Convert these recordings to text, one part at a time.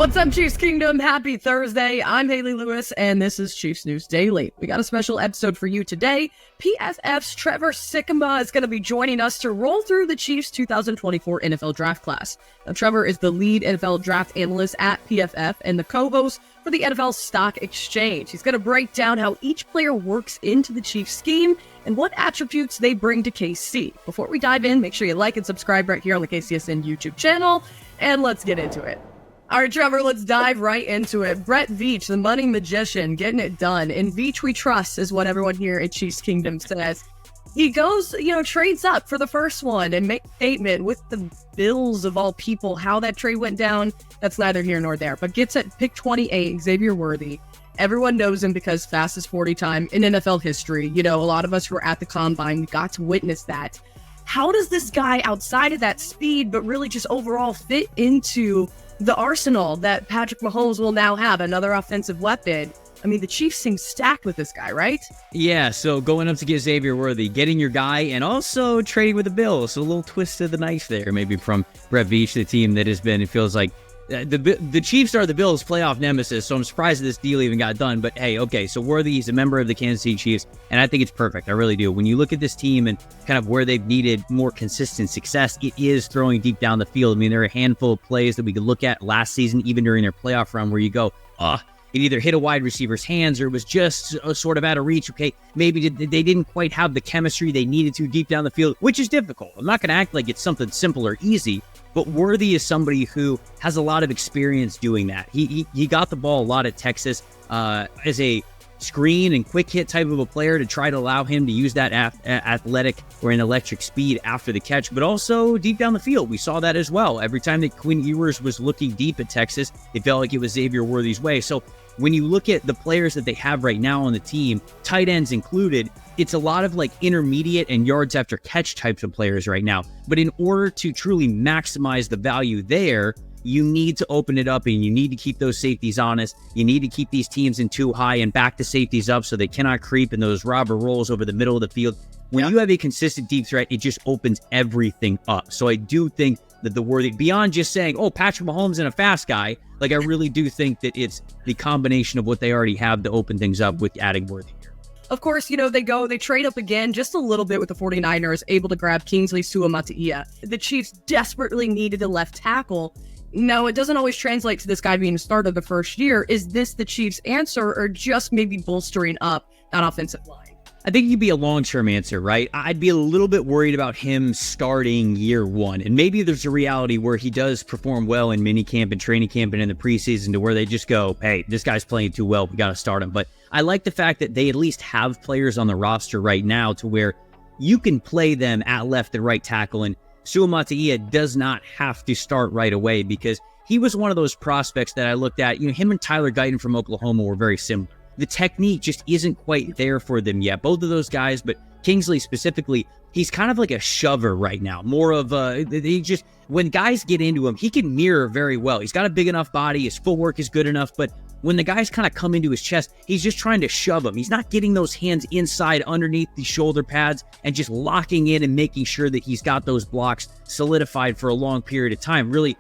What's up, Chiefs Kingdom? Happy Thursday. I'm Hayley Lewis, and this is Chiefs News Daily. We got a special episode for you today. PFF's Trevor Sikkema is going to be joining us to roll through the Chiefs' 2024 NFL Draft class. Now, Trevor is the lead NFL draft analyst at PFF and the co-host for the NFL Stock Exchange. He's going to break down how each player works into the Chiefs scheme and what attributes they bring to KC. Before we dive in, make sure you like and subscribe right here on the KCSN YouTube channel, and let's get into it. All right, Trevor, let's dive right into it. Brett Veach, the money magician, getting it done. In Veach we trust is what everyone here at Chiefs Kingdom says. He goes, trades up for the first one and makes a statement with the Bills of all people. How that trade went down, that's neither here nor there. But gets at pick 28, Xavier Worthy. Everyone knows him because fastest 40 time in NFL history. A lot of us were at the Combine, got to witness that. How does this guy, outside of that speed, but really just overall fit into the arsenal that Patrick Mahomes will now have, another offensive weapon? I mean, the Chiefs seem stacked with this guy, right? Yeah, so going up to get Xavier Worthy, getting your guy, and also trading with the Bills. So a little twist of the knife there, maybe from Brett Veach, the team that has been, it feels like, the Chiefs are the Bills' playoff nemesis, so I'm surprised this deal even got done. But hey, okay, so Worthy, he's a member of the Kansas City Chiefs, and I think it's perfect. I really do. When you look at this team and kind of where they've needed more consistent success, it is throwing deep down the field. I mean, there are a handful of plays that we could look at last season, even during their playoff run, where you go, it either hit a wide receiver's hands or it was just sort of out of reach. Okay, maybe they didn't quite have the chemistry they needed to deep down the field, which is difficult. I'm not going to act like it's something simple or easy, but Worthy is somebody who has a lot of experience doing that. He got the ball a lot at Texas as a screen and quick hit type of a player to try to allow him to use that athletic or an electric speed after the catch, but also deep down the field. We saw that as well. Every time that Quinn Ewers was looking deep at Texas, it felt like it was Xavier Worthy's way. So when you look at the players that they have right now on the team, tight ends included, it's a lot of like intermediate and yards after catch types of players right now. But in order to truly maximize the value there, you need to open it up and you need to keep those safeties honest. You need to keep these teams in too high and back the safeties up so they cannot creep in those robber rolls over the middle of the field. When you have a consistent deep threat, it just opens everything up. So I do think that the Worthy, beyond just saying, Patrick Mahomes and a fast guy, like I really do think that it's the combination of what they already have to open things up with adding Worthy here. Of course, they trade up again just a little bit with the 49ers, able to grab Kingsley Suamataia. The Chiefs desperately needed a left tackle. No, it doesn't always translate to this guy being a starter the first year. Is this the Chiefs' answer or just maybe bolstering up that offensive line? I think you'd be a long-term answer, right? I'd be a little bit worried about him starting year one. And maybe there's a reality where he does perform well in minicamp and training camp and in the preseason to where they just go, hey, this guy's playing too well, we got to start him. But I like the fact that they at least have players on the roster right now to where you can play them at left and right tackle. And Suamataia does not have to start right away because he was one of those prospects that I looked at. Him and Tyler Guyton from Oklahoma were very similar. The technique just isn't quite there for them yet. Both of those guys, but Kingsley specifically, he's kind of like a shover right now. More of when guys get into him, he can mirror very well. He's got a big enough body. His footwork is good enough, but when the guys kind of come into his chest, he's just trying to shove him. He's not getting those hands inside underneath the shoulder pads and just locking in and making sure that he's got those blocks solidified for a long period of time. Really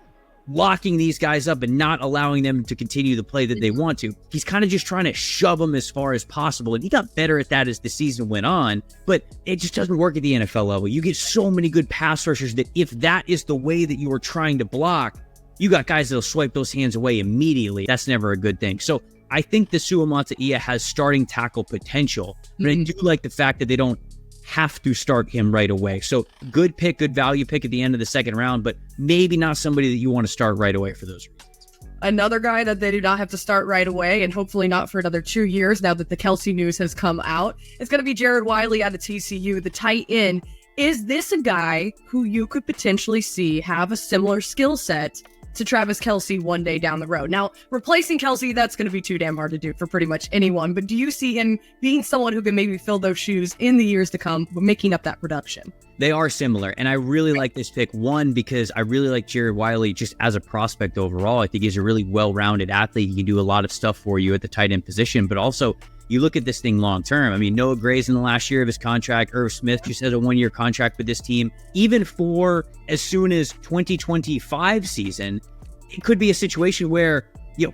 locking these guys up and not allowing them to continue the play that they want to. He's kind of just trying to shove them as far as possible, and he got better at that as the season went on, but it just doesn't work at the NFL level. You get so many good pass rushers that if that is the way that you are trying to block, you got guys that'll swipe those hands away immediately. That's never a good thing. So I think the Suamataia has starting tackle potential, but I do like the fact that they don't have to start him right away. So good pick, good value pick at the end of the second round, but maybe not somebody that you want to start right away for those reasons. Another guy that they do not have to start right away, and hopefully not for another 2 years now that the Kelsey news has come out, is going to be Wiley out of TCU, the tight end. Is this a guy who you could potentially see have a similar skill set to Travis Kelce one day down the road? Now, replacing Kelce, that's going to be too damn hard to do for pretty much anyone, but do you see him being someone who can maybe fill those shoes in the years to come, making up that production? They are similar, and I really like this pick. One, because I really like Wiley just as a prospect overall. I think he's a really well-rounded athlete. He can do a lot of stuff for you at the tight end position, but also you look at this thing long-term. I mean, Noah Gray's in the last year of his contract. Irv Smith just has a one-year contract with this team. Even for as soon as 2025 season, it could be a situation where,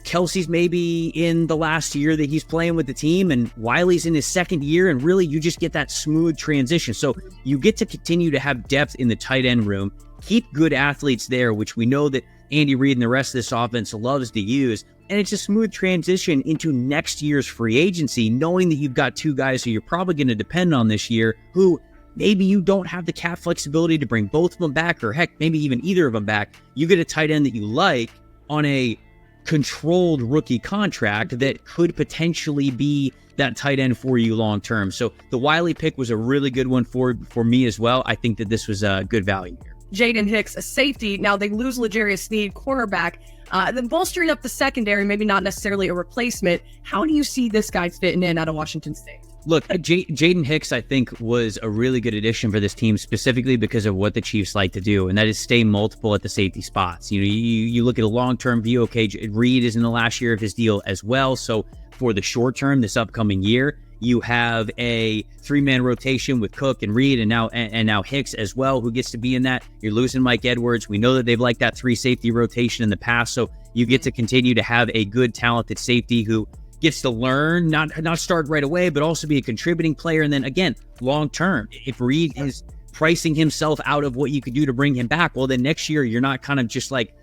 Kelsey's maybe in the last year that he's playing with the team and Wiley's in his second year, and really you just get that smooth transition. So you get to continue to have depth in the tight end room, keep good athletes there, which we know that Andy Reid and the rest of this offense loves to use. And it's a smooth transition into next year's free agency, knowing that you've got two guys who you're probably going to depend on this year, who maybe you don't have the cap flexibility to bring both of them back, or heck, maybe even either of them back. You get a tight end that you like on a controlled rookie contract that could potentially be that tight end for you long term. So the Wiley pick was a really good one for me as well. I think that this was a good value here. Jaden Hicks, a safety. Now they lose L'Jarius Sneed, cornerback. Then bolstering up the secondary, maybe not necessarily a replacement. How do you see this guy fitting in out of Washington State? Look, Jaden Hicks, I think, was a really good addition for this team, specifically because of what the Chiefs like to do, and that is stay multiple at the safety spots. You look at a long-term view. Okay, Reed is in the last year of his deal as well. So for the short term, this upcoming year, you have a three-man rotation with Cook and Reed, and now Hicks as well, who gets to be in that. You're losing Mike Edwards. We know that they've liked that three-safety rotation in the past, so you get to continue to have a good, talented safety who gets to learn, not start right away, but also be a contributing player. And then again, long term, if Reed is pricing himself out of what you could do to bring him back, well, then next year you're not kind of just like,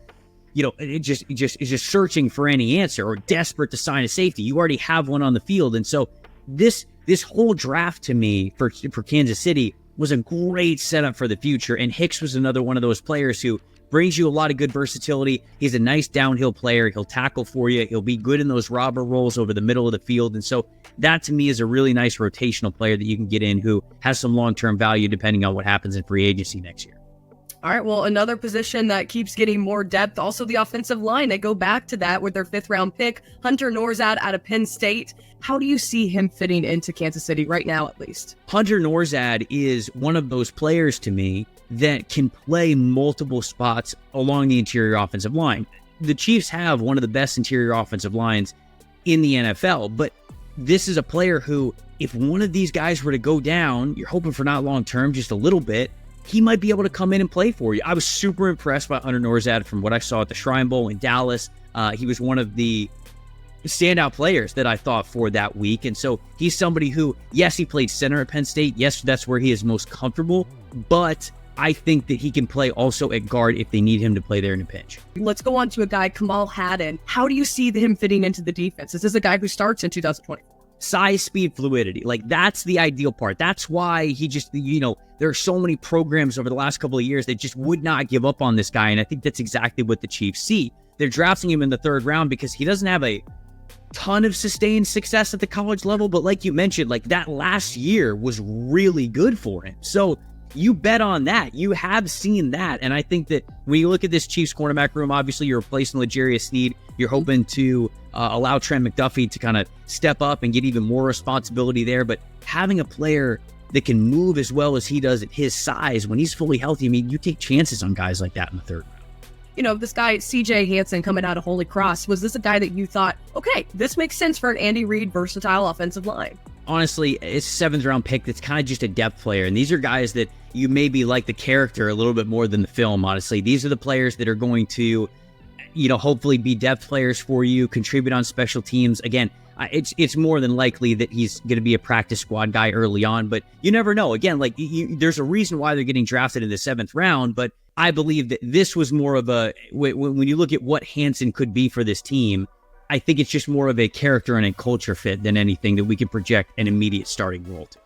just searching for any answer or desperate to sign a safety. You already have one on the field. And so this whole draft to me for Kansas City was a great setup for the future. And Hicks was another one of those players who brings you a lot of good versatility. He's a nice downhill player. He'll tackle for you. He'll be good in those robber rolls over the middle of the field. And so that to me is a really nice rotational player that you can get in who has some long-term value depending on what happens in free agency next year. All right, well, another position that keeps getting more depth, also the offensive line. They go back to that with their 5th-round pick, Hunter Nourzad out of Penn State. How do you see him fitting into Kansas City right now, at least? Hunter Nourzad is one of those players to me that can play multiple spots along the interior offensive line. The Chiefs have one of the best interior offensive lines in the NFL, but this is a player who, if one of these guys were to go down, you're hoping for not long-term, just a little bit, he might be able to come in and play for you. I was super impressed by Hunter Nourzad from what I saw at the Shrine Bowl in Dallas. He was one of the standout players that I thought for that week. And so he's somebody who, yes, he played center at Penn State. Yes, that's where he is most comfortable. But I think that he can play also at guard if they need him to play there in a pinch. Let's go on to a guy, Kamal Hadden. How do you see him fitting into the defense? This is a guy who starts in 2020. Size, speed, fluidity. Like, that's the ideal part. That's why he just, there are so many programs over the last couple of years that just would not give up on this guy. And I think that's exactly what the Chiefs see. They're drafting him in the 3rd round because he doesn't have a ton of sustained success at the college level. But like you mentioned, like, that last year was really good for him. So you bet on that. You have seen that. And I think that when you look at this Chiefs cornerback room, obviously you're replacing L'Jarius Sneed. You're hoping to allow Trent McDuffie to kind of step up and get even more responsibility there. But having a player that can move as well as he does at his size, when he's fully healthy, I mean, you take chances on guys like that in the 3rd round. This guy, CJ Hanson, coming out of Holy Cross, was this a guy that you thought, okay, this makes sense for an Andy Reid versatile offensive line? Honestly, it's a 7th round pick that's kind of just a depth player. And these are guys that you maybe like the character a little bit more than the film, honestly. These are the players that are going to, hopefully be depth players for you, contribute on special teams. Again, it's more than likely that he's going to be a practice squad guy early on, but you never know. Again, like, there's a reason why they're getting drafted in the 7th round, but I believe that this was more of a, when you look at what Hanson could be for this team, I think it's just more of a character and a culture fit than anything that we can project an immediate starting role to.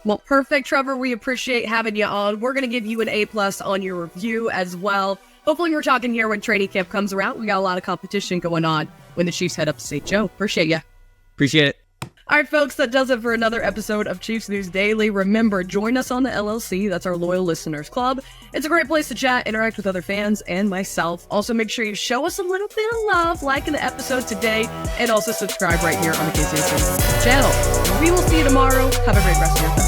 Well, perfect, Trevor. We appreciate having you on. We're going to give you an A+ on your review as well. Hopefully we're talking here when training camp comes around. We got a lot of competition going on when the Chiefs head up to St. Joe. Appreciate you. Appreciate it. All right, folks, that does it for another episode of Chiefs News Daily. Remember, join us on the LLC. That's our Loyal Listeners Club. It's a great place to chat, interact with other fans, and myself. Also, make sure you show us a little bit of love, liking the episode today, and also subscribe right here on the KCS channel. We will see you tomorrow. Have a great rest of your day.